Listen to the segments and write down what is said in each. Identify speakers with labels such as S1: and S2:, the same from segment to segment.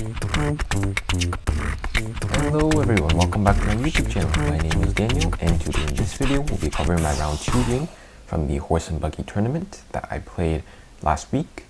S1: Hello everyone, welcome back to my YouTube channel. My name is Daniel, and today in this video we'll be covering my round 2 game from the Horse and Buggy Tournament that I played last week.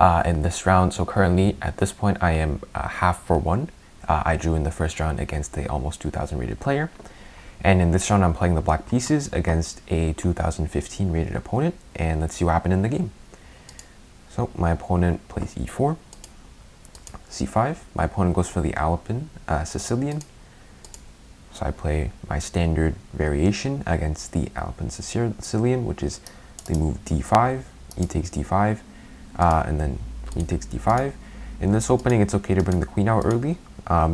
S1: In this round, so currently at this point I am half for 1. I drew in the first round against the almost 2000 rated player, and in this round I'm playing the black pieces against a 2015 rated opponent, and let's see what happened in the game. So my opponent plays e4, c5. My opponent goes for the Alpine Sicilian. So I play my standard variation against the Alpine Sicilian, which is the move d5, e takes d5, and then queen takes d5. In this opening, it's okay to bring the queen out early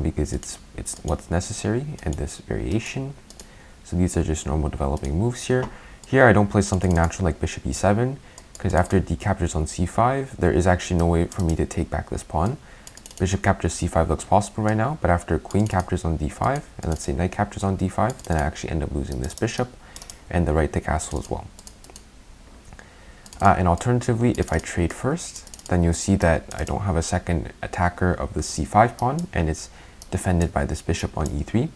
S1: because it's what's necessary in this variation. So these are just normal developing moves here. Here I don't play something natural like bishop e7, because after d captures on c5, there is actually no way for me to take back this pawn. Bishop captures c5 looks possible right now, but after queen captures on d5, and let's say knight captures on d5, then I actually end up losing this bishop and the right to castle as well. And alternatively, if I trade first, then you'll see that I don't have a second attacker of the c5 pawn, and it's defended by this bishop on e3,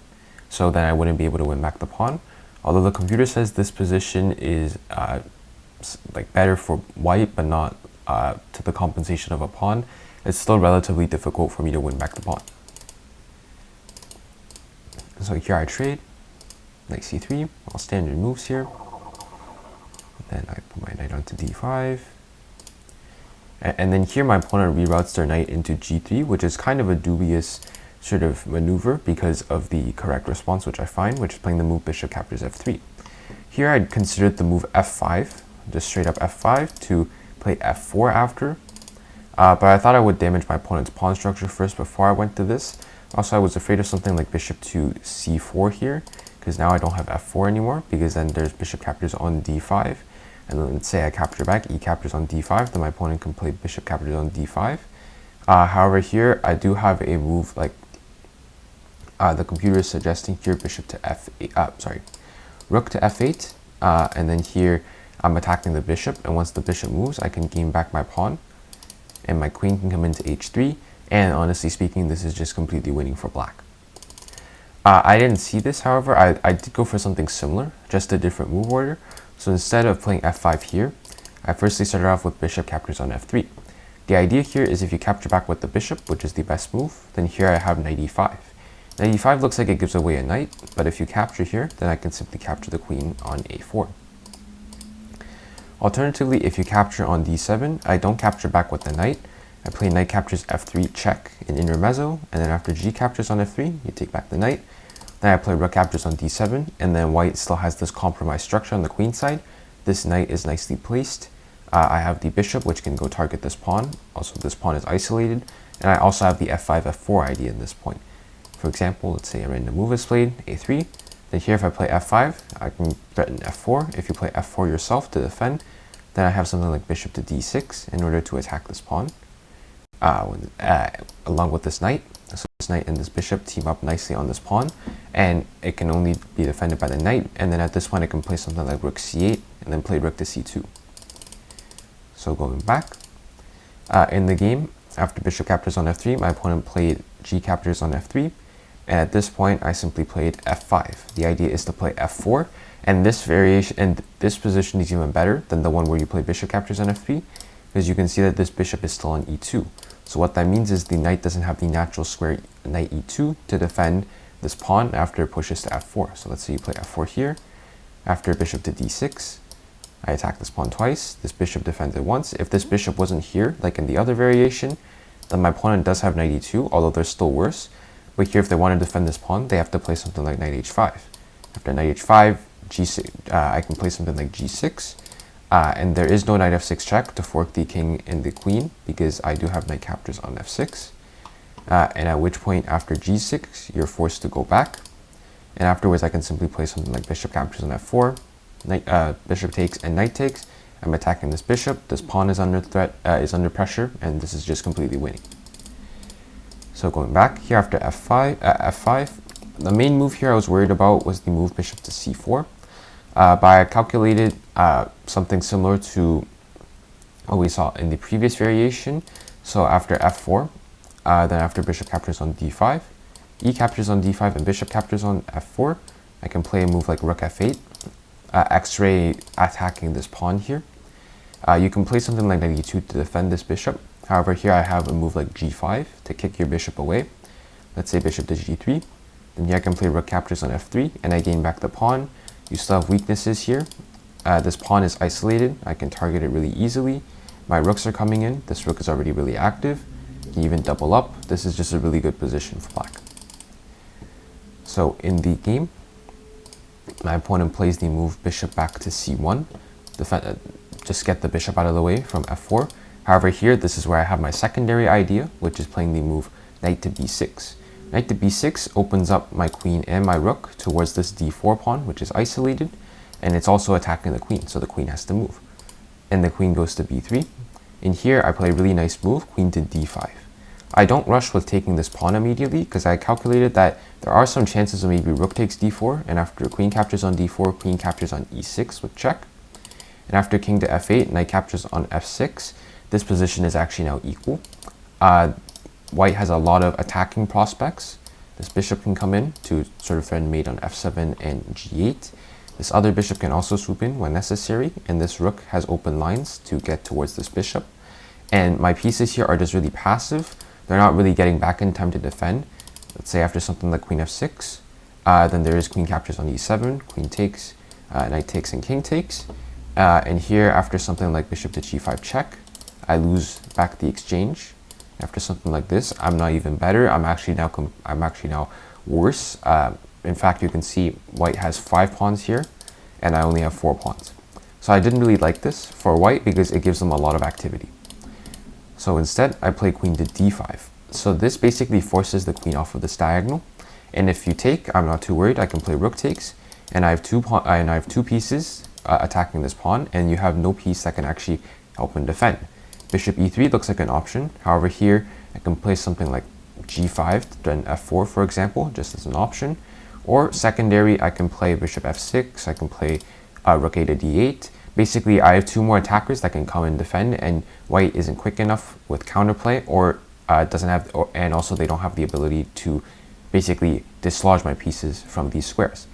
S1: so then I wouldn't be able to win back the pawn. Although the computer says this position is like better for white, but not to the compensation of a pawn, it's still relatively difficult for me to win back the pawn. So here I trade, knight c3, all standard moves here. Then I put my knight onto d5. And then here my opponent reroutes their knight into g3, which is kind of a dubious sort of maneuver because of the correct response, which I find, which is playing the move bishop captures f3. Here I'd considered the move f5, just straight up f5, to play f4 after. But I thought I would damage my opponent's pawn structure first before I went to this. Also, I was afraid of something like bishop to c4 here, because now I don't have f4 anymore, because then there's bishop captures on d5. And then let's say I capture back, e captures on d5, then my opponent can play bishop captures on d5. However, here I do have a move like the computer is suggesting here, bishop to f8, rook to f8, and then here I'm attacking the bishop, and once the bishop moves, I can gain back my pawn, and my queen can come into h3, and honestly speaking, this is just completely winning for black. I didn't see this, however. I did go for something similar, just a different move order. So instead of playing f5 here, I firstly started off with bishop captures on f3. The idea here is if you capture back with the bishop, which is the best move, then here I have knight e5. Knight e5 looks like it gives away a knight, but if you capture here, then I can simply capture the queen on a4. Alternatively, if you capture on d7, I don't capture back with the knight. I play knight captures f3 check in intermezzo, and then after g captures on f3, you take back the knight. Then I play rook captures on d7, and then white still has this compromised structure on the queen side. This knight is nicely placed. I have the bishop, which can go target this pawn. Also, this pawn is isolated, and I also have the f5, f4 idea in this point. For example, let's say a random move is played, a3. Then here if I play f5, I can threaten f4. If you play f4 yourself to defend, then I have something like bishop to d6 in order to attack this pawn, along with this knight. So this knight and this bishop team up nicely on this pawn, and it can only be defended by the knight, and then at this point I can play something like rook c8, and then play rook to c2. So going back, in the game, after bishop captures on f3, my opponent played g captures on f3, and at this point I simply played f5. The idea is to play f4, and this variation and this position is even better than the one where you play bishop captures on f3, because you can see that this bishop is still on e2. So what that means is the knight doesn't have the natural square knight e2 to defend this pawn after it pushes to f4. So let's say you play f4 here. After bishop to d6, I attack this pawn twice. This bishop defends it once. If this bishop wasn't here, like in the other variation, then my opponent does have knight e2, although they're still worse. But here, if they want to defend this pawn, they have to play something like knight h5. After knight h5, g6, I can play something like g6. And there is no knight f6 check to fork the king and the queen, because I do have knight captures on f6. And at which point, after g6, you're forced to go back. And afterwards, I can simply play something like bishop captures on f4, bishop takes and knight takes. I'm attacking this bishop. This pawn is under threat, is under pressure, and this is just completely winning. So going back here after f5, the main move here I was worried about was the move bishop to c4. But I calculated something similar to what we saw in the previous variation. So after f4, Then after bishop captures on d5, e captures on d5, and bishop captures on f4, I can play a move like rook f8, x-ray attacking this pawn here. You can play something like knight e2 to defend this bishop. However, here I have a move like g5 to kick your bishop away. Let's say bishop to g3. Then here I can play rook captures on f3, and I gain back the pawn. You still have weaknesses here. This pawn is isolated. I can target it really easily. My rooks are coming in. This rook is already really active. You can even double up. This is just a really good position for black. So in the game, my opponent plays the move bishop back to c1. Just get the bishop out of the way from f4. However, here, this is where I have my secondary idea, which is playing the move knight to b6. Knight to b6 opens up my queen and my rook towards this d4 pawn, which is isolated, and it's also attacking the queen, so the queen has to move. And the queen goes to b3. In here, I play a really nice move, queen to d5. I don't rush with taking this pawn immediately, because I calculated that there are some chances of maybe rook takes d4, and after queen captures on d4, queen captures on e6 with check. And after king to f8, knight captures on f6, this position is actually now equal. White has a lot of attacking prospects. This bishop can come in to sort of threaten mate on f7 and g8. This other bishop can also swoop in when necessary, and this rook has open lines to get towards this bishop. And my pieces here are just really passive. They're not really getting back in time to defend. Let's say after something like queen f6, then there is queen captures on e7, queen takes, knight takes, and king takes. And here, after something like bishop to g5 check, I lose back the exchange. After something like this, I'm not even better. I'm actually now worse. In fact, you can see white has 5 pawns here, and I only have 4 pawns. So I didn't really like this for white because it gives them a lot of activity. So instead, I play queen to d5. So this basically forces the queen off of this diagonal. And if you take, I'm not too worried. I can play rook takes, and I have two pieces attacking this pawn, and you have no piece that can actually help and defend. Bishop e3 looks like an option. However, here I can play something like g5, then f4, for example, just as an option. Or secondary, I can play bishop f6, I can play rook a to d8. Basically, I have 2 more attackers that can come and defend, and white isn't quick enough with counterplay, or and also they don't have the ability to basically dislodge my pieces from these squares.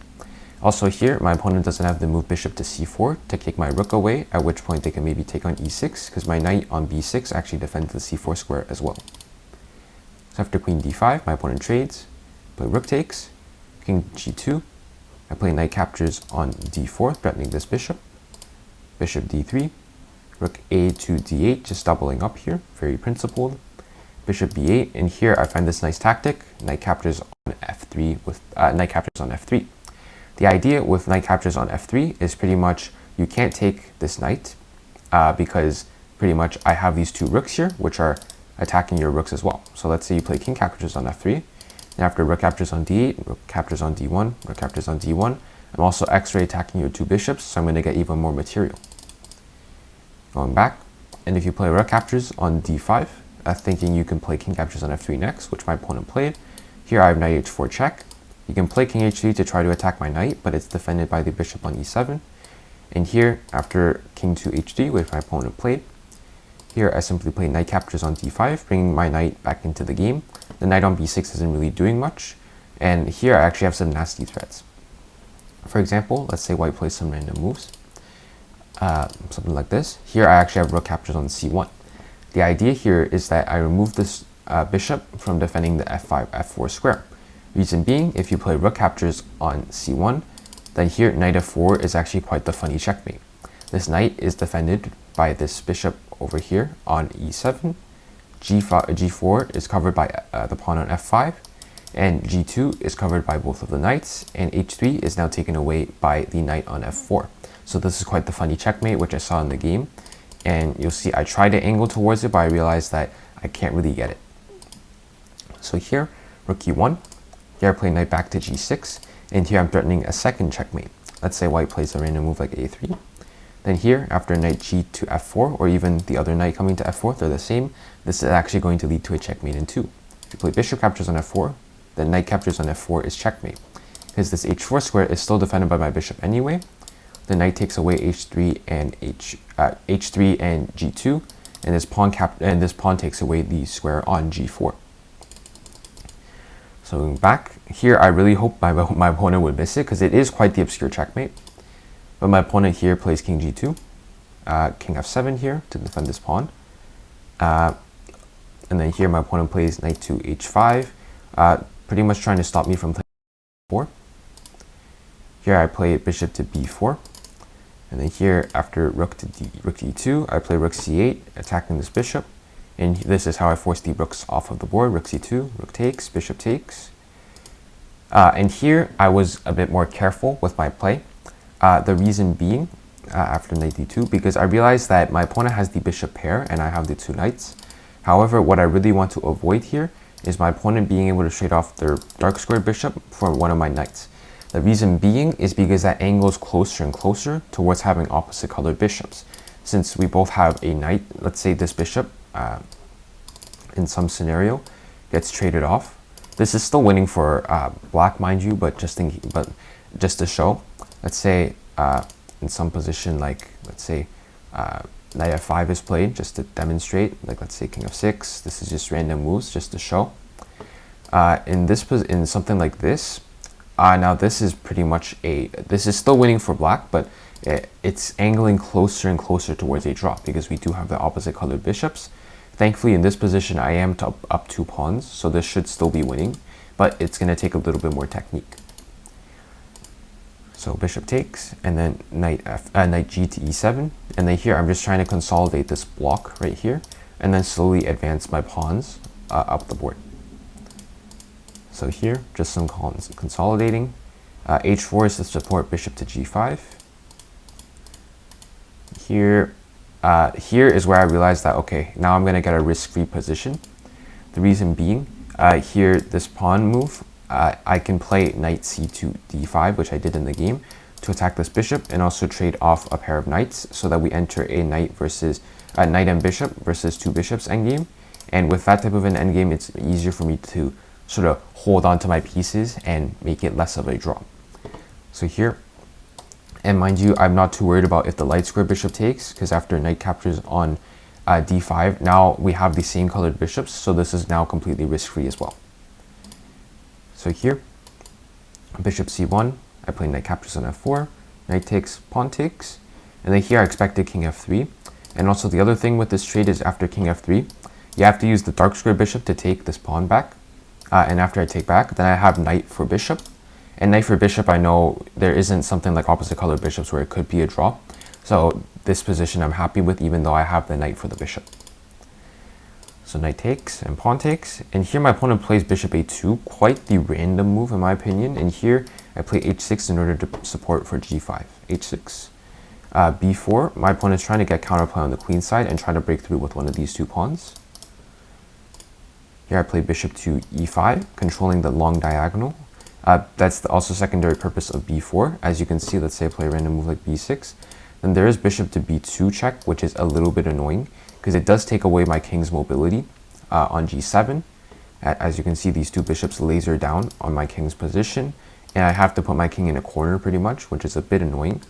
S1: Also here, my opponent doesn't have the move bishop to c4 to kick my rook away, at which point they can maybe take on e6, because my knight on b6 actually defends the c4 square as well. So after queen d5, my opponent trades, play rook takes, king g2, I play knight captures on d4, threatening this bishop, bishop d3, rook a to d8, just doubling up here, very principled, bishop b8, and here I find this nice tactic, knight captures on f3 with knight captures on f3. The idea with knight captures on f3 is pretty much you can't take this knight because pretty much I have these 2 rooks here, which are attacking your rooks as well. So let's say you play king captures on f3, and after rook captures on d8, rook captures on d1, rook captures on d1, I'm also x-ray attacking your 2 bishops, so I'm going to get even more material. Going back, and if you play rook captures on d5, thinking you can play king captures on f3 next, which my opponent played, here I have knight h4 check. You can play king h3 to try to attack my knight, but it's defended by the bishop on e7. And here, after king to h3, which my opponent played, here I simply play knight captures on d5, bringing my knight back into the game. The knight on b6 isn't really doing much, and here I actually have some nasty threats. For example, let's say white plays some random moves, something like this. Here I actually have rook captures on c1. The idea here is that I remove this bishop from defending the f5, f4 square. Reason being, if you play rook captures on c1, then here knight f4 is actually quite the funny checkmate. This knight is defended by this bishop over here on e7, g4 is covered by the pawn on f5, and g2 is covered by both of the knights, and h3 is now taken away by the knight on f4. So this is quite the funny checkmate, which I saw in the game, and you'll see I tried to angle towards it, but I realized that I can't really get it. So here, rook e1, here I play knight back to g6, and here I'm threatening a second checkmate. Let's say white plays a random move like a3. Then here, after knight g to f4, or even the other knight coming to f4, they're the same. This is actually going to lead to a checkmate in 2. If you play bishop captures on f4, then knight captures on f4 is checkmate. Because this h4 square is still defended by my bishop anyway, the knight takes away h3 and h3 and g2, and this pawn takes away the square on g4. So going back, here I really hope my opponent would miss it because it is quite the obscure checkmate. But my opponent here plays king g2, king f7 here to defend this pawn. And then here my opponent plays knight to h5, pretty much trying to stop me from playing b4. Here I play bishop to b4. And then here, after rook to rook d2, I play rook c8, attacking this bishop. And this is how I force the rooks off of the board. Rook c2, rook takes, bishop takes. And here, I was a bit more careful with my play. The reason being, after knight d2, because I realized that my opponent has the bishop pair and I have the two knights. However, what I really want to avoid here is my opponent being able to trade off their dark squared bishop for one of my knights. The reason being is because that angles closer and closer towards having opposite colored bishops. Since we both have a knight, let's say this bishop, in some scenario, gets traded off. This is still winning for black, mind you, but just to show. Let's say in some position, like let's say knight f5 is played, just to demonstrate. Like let's say king f6. This is just random moves, just to show. In something like this. Now this is pretty much this is still winning for black, but it's angling closer and closer towards a draw because we do have the opposite colored bishops. Thankfully in this position I am up 2 pawns, so this should still be winning, but it's going to take a little bit more technique. So bishop takes, and then knight g to e7, and then here I'm just trying to consolidate this block right here, and then slowly advance my pawns up the board. So here, just some consolidating. h4 is to support bishop to g5. Here is where I realized that, okay, now I'm going to get a risk-free position. The reason being, here, this pawn move, I can play knight c2 d5, which I did in the game, to attack this bishop and also trade off a pair of knights so that we enter a knight and bishop versus 2 bishops endgame. And with that type of an endgame, it's easier for me to sort of hold on to my pieces and make it less of a draw. So here, and mind you, I'm not too worried about if the light square bishop takes, because after knight captures on d5, now we have the same colored bishops, so this is now completely risk-free as well. So here, bishop c1, I play knight captures on f4, knight takes, pawn takes, and then here I expected king f3. And also the other thing with this trade is after king f3, you have to use the dark square bishop to take this pawn back. And after I take back, then I have knight for bishop. And knight for bishop, I know there isn't something like opposite colored bishops where it could be a draw. So this position I'm happy with, even though I have the knight for the bishop. So knight takes and pawn takes. And here my opponent plays bishop a2, quite the random move in my opinion. And here I play h6 in order to support for g5. h6. b4, my opponent's trying to get counterplay on the queen side and try to break through with one of these 2 pawns. Here I play bishop to e5, controlling the long diagonal. That's also secondary purpose of b4. As you can see, let's say I play a random move like b6. Then there is bishop to b2 check, which is a little bit annoying because it does take away my king's mobility on g7. As you can see, these 2 bishops laser down on my king's position, and I have to put my king in a corner pretty much, which is a bit annoying.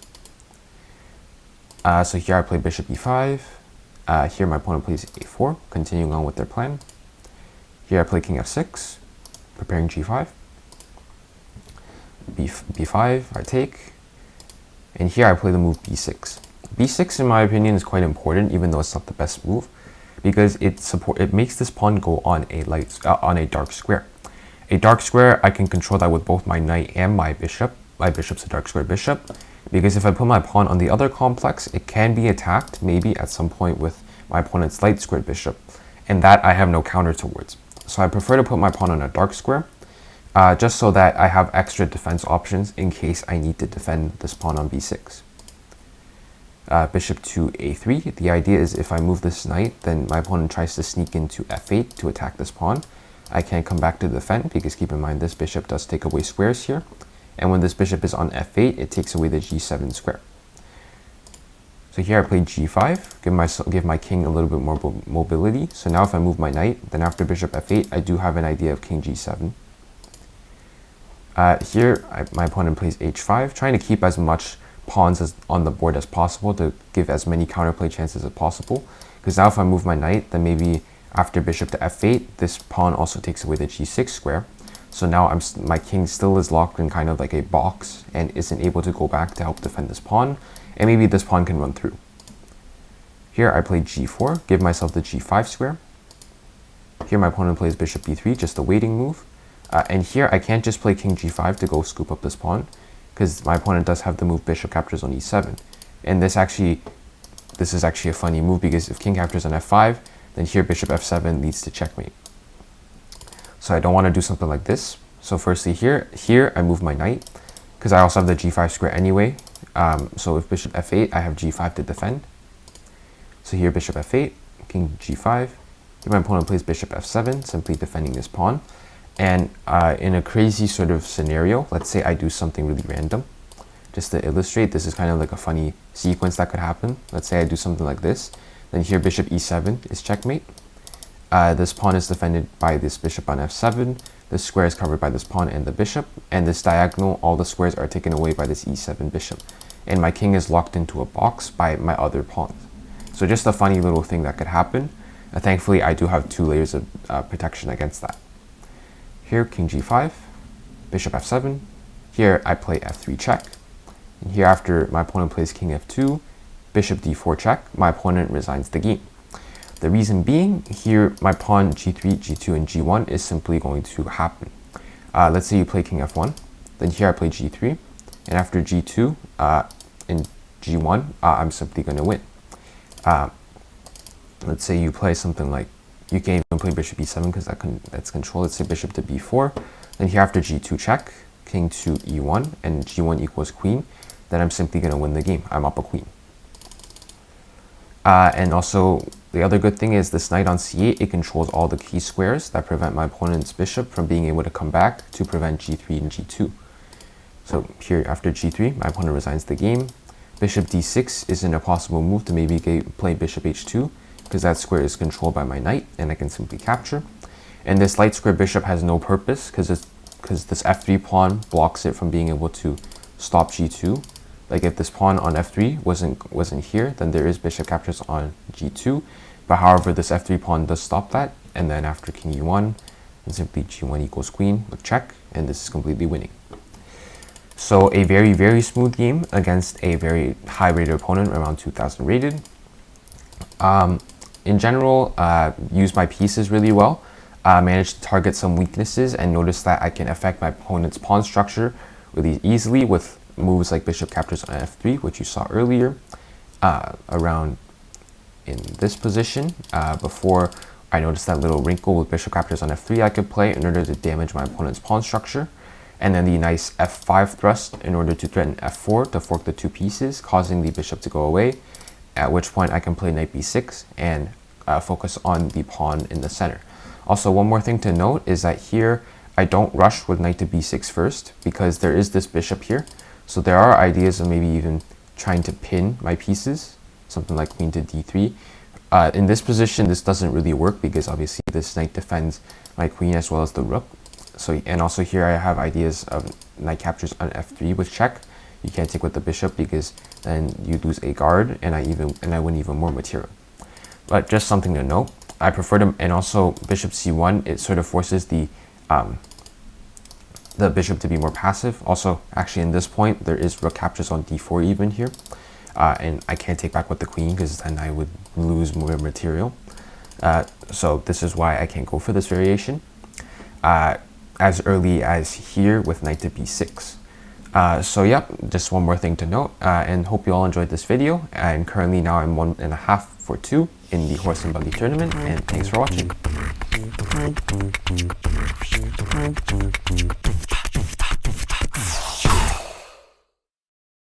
S1: So here I play bishop e5. Here my opponent plays a4, continuing on with their plan. Here I play king f6, preparing g5, b5, I take, and here I play the move b6. b6 in my opinion is quite important, even though it's not the best move, because it makes this pawn go on a dark square. A dark square, I can control that with both my knight and my bishop. My bishop's a dark square bishop, because if I put my pawn on the other complex, it can be attacked maybe at some point with my opponent's light squared bishop, and that I have no counter towards. So I prefer to put my pawn on a dark square, just so that I have extra defense options in case I need to defend this pawn on b6. Bishop to a3. The idea is if I move this knight, then my opponent tries to sneak into f8 to attack this pawn. I can't come back to defend because keep in mind this bishop does take away squares here. And when this bishop is on f8, it takes away the g7 square. So here I play g5, give my king a little bit more mobility. So now if I move my knight, then after bishop f8, I do have an idea of king g7. Here, my opponent plays h5, trying to keep as much pawns on the board as possible to give as many counterplay chances as possible. Because now if I move my knight, then maybe after bishop to f8, this pawn also takes away the g6 square. So now my king still is locked in kind of like a box and isn't able to go back to help defend this pawn, and maybe this pawn can run through. Here I play g4, give myself the g5 square. Here my opponent plays bishop b3, just a waiting move. And here I can't just play king g5 to go scoop up this pawn, because my opponent does have the move bishop captures on e7. And this is actually a funny move, because if king captures on f5, then here bishop f7 leads to checkmate. So I don't want to do something like this. So firstly here I move my knight, because I also have the g5 square anyway. So if bishop f8, I have g5 to defend. So here bishop f8, king g5. Here my opponent plays bishop f7, simply defending this pawn. And in a crazy sort of scenario, let's say I do something really random. Just to illustrate, this is kind of like a funny sequence that could happen. Let's say I do something like this. Then here bishop e7 is checkmate. This pawn is defended by this bishop on f7. This square is covered by this pawn and the bishop. And this diagonal, all the squares are taken away by this e7 bishop. And my king is locked into a box by my other pawns. So just a funny little thing that could happen. Thankfully, I do have 2 layers of protection against that. Here, king g5, bishop f7. Here, I play f3 check. And here, after my opponent plays king f2, bishop d4 check, my opponent resigns the game. The reason being, here, my pawn g3, g2, and g1 is simply going to happen. Let's say you play king f1. Then here, I play g3. And after g2 and g1, I'm simply going to win. Let's say you play something like, you can't even play bishop e7 because that's control. Let's say bishop to b4. Then here after g2 check, king to e1, and g1 equals queen, then I'm simply going to win the game. I'm up a queen. And also, the other good thing is this knight on c8, it controls all the key squares that prevent my opponent's bishop from being able to come back to prevent g3 and g2. So here after g3, my opponent resigns the game. Bishop d6 isn't a possible move to maybe play bishop h2, because that square is controlled by my knight, and I can simply capture. And this light square bishop has no purpose, because this f3 pawn blocks it from being able to stop g2. Like if this pawn on f3 wasn't here, then there is bishop captures on g2. But however, this f3 pawn does stop that, and then after king e1, then simply g1 equals queen with check, and this is completely winning. So a very, very smooth game against a very high rated opponent, around 2000 rated. In general, use my pieces really well, managed to target some weaknesses, and notice that I can affect my opponent's pawn structure really easily with moves like bishop captures on f3, which you saw earlier, around in this position. Before I noticed that little wrinkle with bishop captures on f3 I could play in order to damage my opponent's pawn structure. And then the nice f5 thrust in order to threaten f4 to fork the 2 pieces, causing the bishop to go away, at which point I can play knight b6 and focus on the pawn in the center. Also, one more thing to note is that here I don't rush with knight to b6 first, because there is this bishop here. So there are ideas of maybe even trying to pin my pieces, something like queen to d3. In this position, this doesn't really work, because obviously this knight defends my queen as well as the rook. So, and also here I have ideas of knight captures on f3 with check. You can't take with the bishop, because then you lose a guard, and I win even more material. But just something to note, I prefer to, and also bishop c1, it sort of forces the bishop to be more passive. Also, actually in this point, there is rook captures on d4 even here, and I can't take back with the queen, because then I would lose more material. So this is why I can't go for this variation as early as here with knight to b6. So yeah, just one more thing to note, and hope you all enjoyed this video. And currently now I'm 1.5 for 2 in the Horse and Buggy Tournament, and thanks for watching.